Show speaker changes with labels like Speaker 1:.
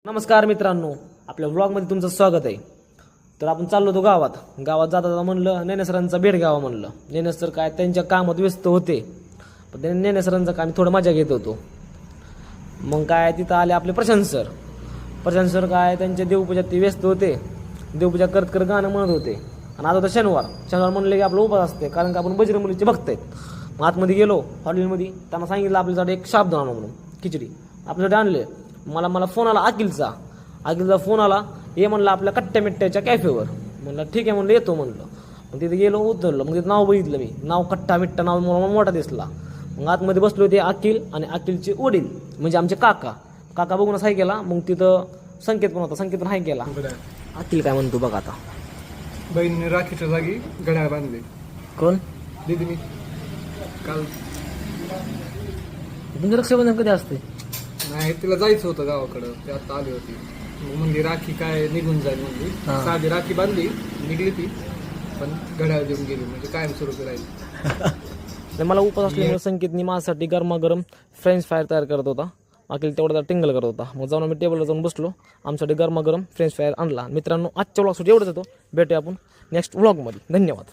Speaker 1: नमस्कार मित्रांनो, आपल्या व्लॉगमध्ये तुमचं स्वागत आहे. तर आपण चाललो होतो गावात जाता जाता म्हणलं नेने सरांचा भेट घ्यावा म्हणलं. नेने सर काय त्यांच्या कामात व्यस्त होते, पण त्यांनी नेने सरांचा काय थोडं मजा घेत होतो. मग काय तिथं आले आपले प्रशांत सर काय त्यांच्या देवपूजात ते व्यस्त होते. देवपूजा करत करत गाणं म्हणत होते. आणि आज होता शनिवार म्हणले की आपलं उपास असते, कारण की आपण बजरंगबलीचे भक्त आहेत. मग आतमध्ये गेलो हॉटेलमध्ये, त्यांना सांगितलं आपल्यासाठी एक शाबूदाना आणू म्हणून खिचडी आपल्यासाठी आणले. मला फोन आला अखिलचा फोन आला, ये म्हणलं आपल्या कट्ट्या मिट्ट्याच्या कॅफेवर. म्हणलं ठीक आहे म्हणलं येतो म्हणलं. मग तिथे गेलो, उतरलो. मग तिथं नाव बघितलं मी, नाव कट्टा मिट्टा नाव मला मोठा दिसला. मग आतमध्ये बसलो होते अखिल आणि अखिलचे वडील म्हणजे आमचे काका बघूनच हाय केला. मग तिथं संकेत पण होता, संकेत पण हाय केला. अखिल काय म्हणतो बघा आता.
Speaker 2: बहिणीने राखीच्या जागी घड्याळ बांधले.
Speaker 1: कोण?
Speaker 2: दीदीने काल.
Speaker 1: तुमचं रक्षाबंधन कधी असते?
Speaker 2: नाही, तिला जायचं होतं गावाकडं, ते आता आली होती. मग म्हणजे राखी काय निघून जाईल म्हणजे साधी राखी बांधली, निघली ती, पण घड्याळ देऊन गेली म्हणजे कायमस्वरूपी राहील.
Speaker 1: मला उपास असल्यामुळे संकेतनी माझ्यासाठी गरमागरम फ्रेंच फ्रायर तयार करत होता. अखिल तेवढा टिंगल करत होता. मग जाऊन आम्ही टेबलला जाऊन बसलो, आमच्यासाठी गरमागरम फ्रेंच फ्रायर आणला. मित्रांनो, आजच्या व्लॉगसाठी एवढंच होतो. भेटूया आपण नेक्स्ट व्लॉगमध्ये. धन्यवाद.